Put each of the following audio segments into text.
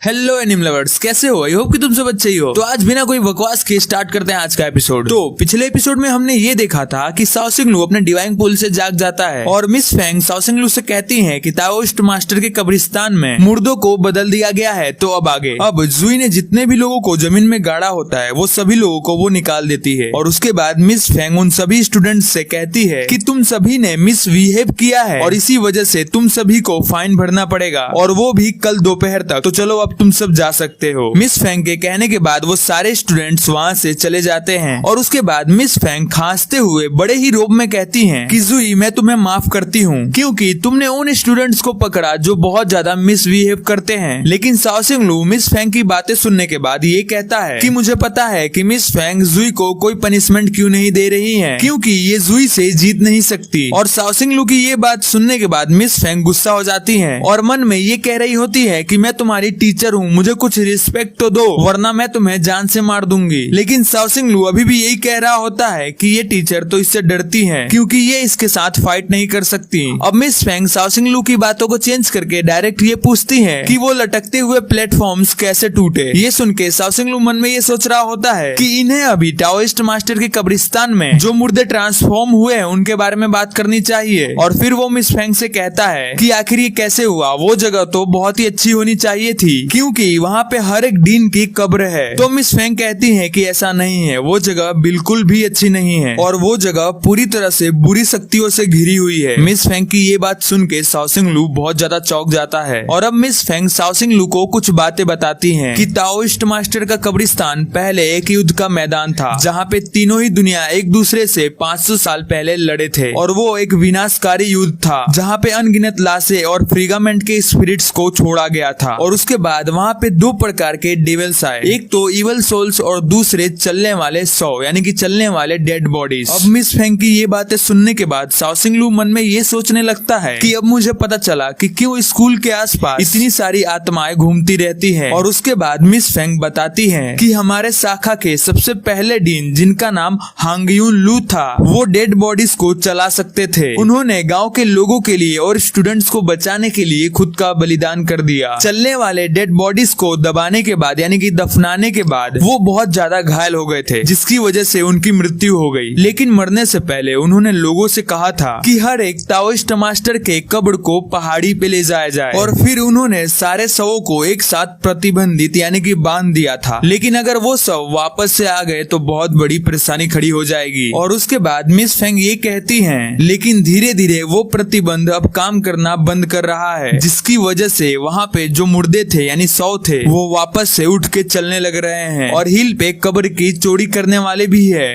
Hello एनिम lovers, कैसे हो? I hope कि तुम सब अच्छे ही हो। तो आज बिना कोई बकवास के स्टार्ट करते हैं आज का एपिसोड। तो पिछले एपिसोड में हमने ये देखा था कि साओसिंग अपने डिवाइन पूल से जाग जाता है और मिस फेंग साओसिंग से कहती है कि ताओइस्ट मास्टर के कब्रिस्तान में मुर्दों को बदल दिया गया है। तो अब आगे जुई ने जितने भी लोगों को जमीन में गाड़ा होता है वो सभी लोगों को वो निकाल देती है और उसके बाद मिस फेंग उन सभी स्टूडेंट्स से कहती है कि तुम सभी ने मिसबिहेव किया है और इसी वजह से तुम सभी को फाइन भरना पड़ेगा और वो भी कल दोपहर तक। तो चलो अब तुम सब जा सकते हो। मिस फेंग के कहने के बाद वो सारे स्टूडेंट्स वहाँ से चले जाते हैं और उसके बाद मिस फेंग खांसते हुए बड़े ही रोब में कहती हैं कि जुई मैं तुम्हें माफ करती हूँ क्योंकि तुमने उन स्टूडेंट्स को पकड़ा जो बहुत ज्यादा मिसबिहेव करते हैं। लेकिन साओसिंग मिस फेंग की बातें सुनने के बाद ये कहता है कि मुझे पता है कि मिस फेंग जुई को कोई पनिशमेंट क्यों नहीं दे रही है क्योंकि ये जुई से जीत नहीं सकती। और साओसिंग की ये बात सुनने के बाद मिस फेंग गुस्सा हो जाती है और मन में ये कह रही होती है कि मैं तुम्हारी टीचर हूँ, मुझे कुछ रिस्पेक्ट तो दो वरना मैं तुम्हें जान से मार दूंगी। लेकिन साओसिंग अभी भी यही कह रहा होता है कि ये टीचर तो इससे डरती है क्योंकि ये इसके साथ फाइट नहीं कर सकती। अब मिस फेंग साओसिंग की बातों को चेंज करके डायरेक्ट ये पूछती है कि वो लटकते हुए प्लेटफॉर्म्स कैसे टूटे। ये सुन के साओसिंग मन में ये सोच रहा होता है कि इन्हें अभी ताओइस्ट मास्टर के कब्रिस्तान में जो मुर्दे ट्रांसफॉर्म हुए हैं उनके बारे में बात करनी चाहिए। और फिर वो मिस फेंग से कहता है कि आखिर ये कैसे हुआ, वो जगह तो बहुत ही अच्छी होनी चाहिए थी क्योंकि वहाँ पे हर एक डीन की कब्र है। तो मिस फेंग कहती है कि ऐसा नहीं है, वो जगह बिल्कुल भी अच्छी नहीं है और वो जगह पूरी तरह से बुरी शक्तियों से घिरी हुई है। मिस फेंग की ये बात सुन के साओसिंग बहुत ज्यादा चौंक जाता है और अब मिस फेंग साओसिंग को कुछ बातें बताती है कि ताओइस्ट मास्टर का कब्रिस्तान पहले एक युद्ध का मैदान था जहाँ पे तीनों ही दुनिया एक दूसरे से 500 साल पहले लड़े थे और वो एक विनाशकारी युद्ध था जहाँ पे अनगिनत लाशें और फ्रीगामेंट के स्पिरिट्स को छोड़ा गया था। और उसके बाद वहाँ पे दो प्रकार के डेविल्स आए, एक तो इवल सोल्स और दूसरे चलने वाले सौ यानी कि चलने वाले डेड बॉडीज। अब मिस फेंग की ये बातें सुनने के बाद साओसिंग मन में ये सोचने लगता है कि अब मुझे पता चला कि क्यों स्कूल के आसपास इतनी सारी आत्माएं घूमती रहती है। और उसके बाद मिस फेंग बताती है कि हमारे शाखा के सबसे पहले डीन जिनका नाम हांगयून लू था वो डेड बॉडीज को चला सकते थे। उन्होंने गांव के लोगों के लिए और स्टूडेंट्स को बचाने के लिए खुद का बलिदान कर दिया। चलने वाले डेड बॉडीज को दबाने के बाद यानी कि दफनाने के बाद वो बहुत ज्यादा घायल हो गए थे जिसकी वजह से उनकी मृत्यु हो गई। लेकिन मरने से पहले उन्होंने लोगों से कहा था कि हर एक ताओइस्ट मास्टर के कब्र को पहाड़ी पे ले जाया जाए और फिर उन्होंने सारे शवों को एक साथ प्रतिबंधित यानी कि बांध दिया था। लेकिन अगर वो शव वापस से आ गए तो बहुत बड़ी परेशानी खड़ी हो जाएगी। और उसके बाद मिस फेंग ये कहती हैं लेकिन धीरे धीरे वो प्रतिबंध अब काम करना बंद कर रहा है जिसकी वजह से वहाँ पे जो मुर्दे थे यानी सौ थे वो वापस से उठ के चलने लग रहे हैं और हिल पे कब्र की चोरी करने वाले भी है।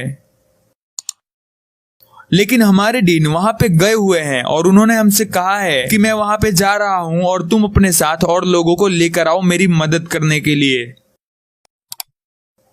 लेकिन हमारे डीन वहाँ पे गए हुए हैं और उन्होंने हमसे कहा है कि मैं वहाँ पे जा रहा हूँ और तुम अपने साथ और लोगों को लेकर आओ मेरी मदद करने के लिए।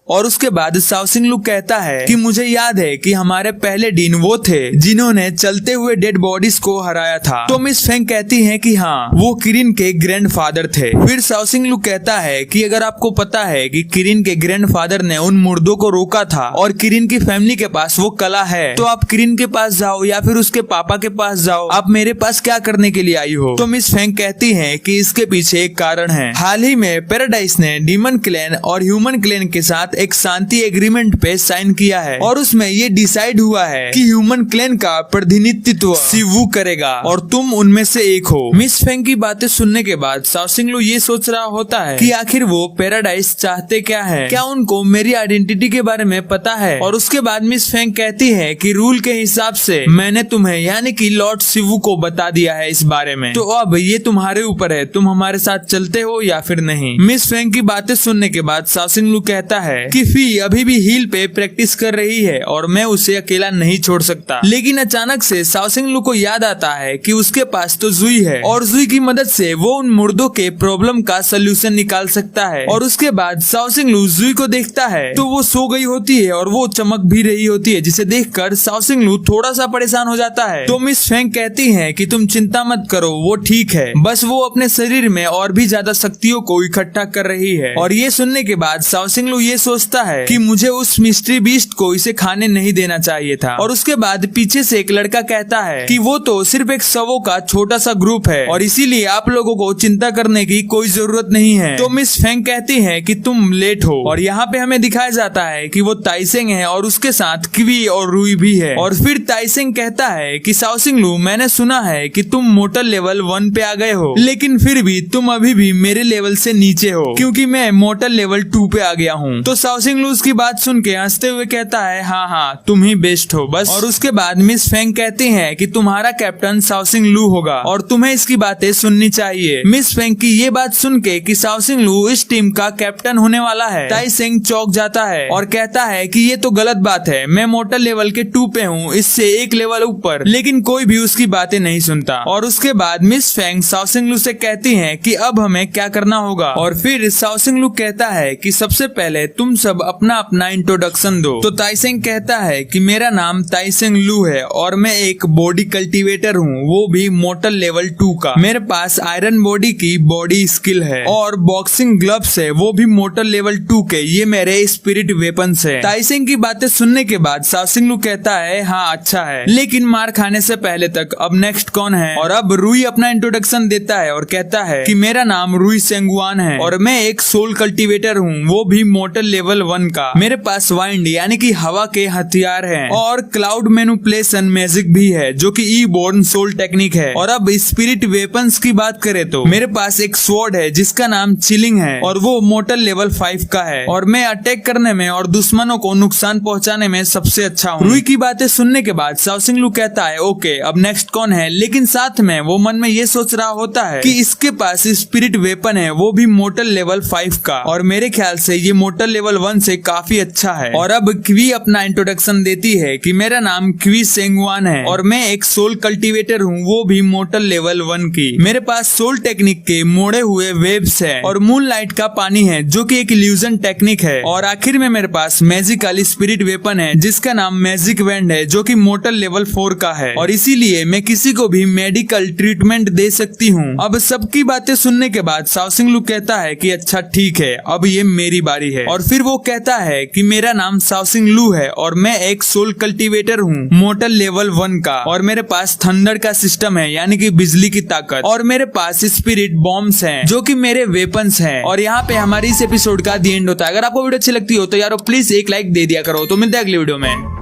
और उसके बाद साओसिंग कहता है कि मुझे याद है कि हमारे पहले डीन वो थे जिन्होंने चलते हुए डेड बॉडीज को हराया था। तो मिस फेंग कहती है कि हाँ वो किरिन के ग्रैंडफादर थे। फिर साओसिंग कहता है कि अगर आपको पता है कि किरिन के ग्रैंडफादर ने उन मुर्दों को रोका था और किरिन की फैमिली के पास वो कला है तो आप किरिन के पास जाओ या फिर उसके पापा के पास जाओ, आप मेरे पास क्या करने के लिए आई हो? तो मिस फेंग कहती है कि इसके पीछे एक कारण है। हाल ही में पैराडाइस ने डीमन क्लैन और ह्यूमन क्लैन के साथ एक शांति एग्रीमेंट पे साइन किया है और उसमें ये डिसाइड हुआ है कि ह्यूमन क्लैन का प्रतिनिधित्व शिवू करेगा और तुम उनमें से एक हो। मिस फेंग की बातें सुनने के बाद साओसिंग ये सोच रहा होता है कि आखिर वो पैराडाइस चाहते क्या है, क्या उनको मेरी आइडेंटिटी के बारे में पता है? और उसके बाद मिस फेंग कहती है कि रूल के हिसाब से मैंने तुम्हें यानी कि लॉर्ड शिवू को बता दिया है इस बारे में, तो अब ये तुम्हारे ऊपर है, तुम हमारे साथ चलते हो या फिर नहीं। मिस फेंग की बातें सुनने के बाद साओसिंग कहता है कि फी अभी भी हिल पे प्रैक्टिस कर रही है और मैं उसे अकेला नहीं छोड़ सकता। लेकिन अचानक से साओसिंग को याद आता है कि उसके पास तो जुई है और जुई की मदद से वो उन मुर्दों के प्रॉब्लम का सोल्यूशन निकाल सकता है। और उसके बाद साओसिंग जुई को देखता है तो वो सो गई होती है और वो चमक भी रही होती है जिसे देखकर साओसिंग थोड़ा सा परेशान हो जाता है। तो मिस फेंग कहती है कि तुम चिंता मत करो, वो ठीक है, बस वो अपने शरीर में और भी ज्यादा शक्तियों को इकट्ठा कर रही है। और ये सुनने के बाद साओसिंग ये सोच सोचता है कि मुझे उस मिस्ट्री बीस्ट को इसे खाने नहीं देना चाहिए था। और उसके बाद पीछे से एक लड़का कहता है कि वो तो सिर्फ एक शवों का छोटा सा ग्रुप है और इसीलिए आप लोगों को चिंता करने की कोई जरूरत नहीं है। तो मिस फेंग कहती है कि तुम लेट हो और यहाँ पे हमें दिखाया जाता है कि वो ताइसेंग है और उसके साथ किवी और रुई भी है। और फिर ताइसेंग कहता है कि शाओसिंग लू, मैंने सुना है कि तुम मोटर लेवल 1 पे आ गए हो, लेकिन फिर भी तुम अभी भी मेरे लेवल से नीचे हो क्योंकि मैं मोटर लेवल 2 पे आ गया हूँ। तो शाओसिंग लू उसकी बात सुन के हंसते हुए कहता है हाँ हाँ तुम ही बेस्ट हो बस। और उसके बाद मिस फेंग कहती है कि तुम्हारा कैप्टन शाओसिंग लू होगा और तुम्हें इसकी बातें सुननी चाहिए। मिस फेंग की ये बात सुन के कि शाओसिंग लू इस टीम का कैप्टन होने वाला है, ताइसेंग चौंक जाता है और कहता है कि ये तो गलत बात है, मैं मोटर लेवल के 2 पे हूँ, इससे एक लेवल ऊपर। लेकिन कोई भी उसकी बातें नहीं सुनता। और उसके बाद मिस फेंग शाओसिंग लू से कहती है कि अब हमें क्या करना होगा। और फिर शाओसिंग लू कहता है कि सबसे पहले तुम सब अपना अपना इंट्रोडक्शन दो। तो ताइसेंग कहता है कि मेरा नाम ताइसेंग लू है और मैं एक बॉडी कल्टीवेटर हूँ, वो भी मोटर लेवल 2 का। मेरे पास आयरन बॉडी की बॉडी स्किल है और बॉक्सिंग ग्लव्स है, वो भी मोटर लेवल 2 के। ये मेरे स्पिरिट वेपन्स है। ताइसेंग की बातें सुनने के बाद शाओसिंग लू कहता है हाँ अच्छा है, लेकिन मार खाने से पहले तक अब नेक्स्ट कौन है। और अब रुई अपना इंट्रोडक्शन देता है और कहता है कि मेरा नाम रुई सेंगुआन है और मैं एक सोल कल्टीवेटर हूँ, वो भी मोटर लेवल 1 का। मेरे पास वाइंड यानी कि हवा के हथियार हैं और क्लाउड मैनिपुलेशन मैजिक भी है जो कि ई बोर्न सोल टेक्निक है। और अब स्पिरिट वेपन्स की बात करें तो मेरे पास एक स्वॉर्ड है जिसका नाम चिलिंग है और वो मोटर लेवल 5 का है और मैं अटैक करने में और दुश्मनों को नुकसान पहुंचाने में सबसे अच्छा हूँ। रुई की बातें सुनने के बाद शाओसिंग लू कहता है ओके अब नेक्स्ट कौन है, लेकिन साथ में वो मन में ये सोच रहा होता है कि इसके पास स्पिरिट वेपन है, वो भी मोटर लेवल 5 का, और मेरे ख्याल से ये मोटर लेवल 1 से काफी अच्छा है। और अब क्वी अपना इंट्रोडक्शन देती है कि मेरा नाम क्वी सेंगुआन है और मैं एक सोल कल्टीवेटर हूँ, वो भी मोटर लेवल 1 की। मेरे पास सोल टेक्निक के मोड़े हुए वेव्स है और मून लाइट का पानी है जो कि एक इल्यूजन टेक्निक है। और आखिर में मेरे पास मैजिकल स्पिरिट वेपन है जिसका नाम मैजिक वैंड है जो कि मोटर लेवल 4 का है और इसीलिए मैं किसी को भी मेडिकल ट्रीटमेंट दे सकती हूँ। अब सबकी बातें सुनने के बाद शाओसिंग लू कहता है कि अच्छा ठीक है अब ये मेरी बारी है। और फिर वो कहता है कि मेरा नाम शाओसिंग लू है और मैं एक सोल कल्टीवेटर हूँ मोटर लेवल 1 का और मेरे पास थंडर का सिस्टम है यानी कि बिजली की ताकत और मेरे पास स्पिरिट बॉम्ब्स हैं जो कि मेरे वेपन्स हैं। और यहाँ पे हमारी इस एपिसोड का दी एंड होता है। अगर आपको वीडियो अच्छी लगती हो तो यार प्लीज एक लाइक दे दिया करो। तो मिलते हैं अगली वीडियो में।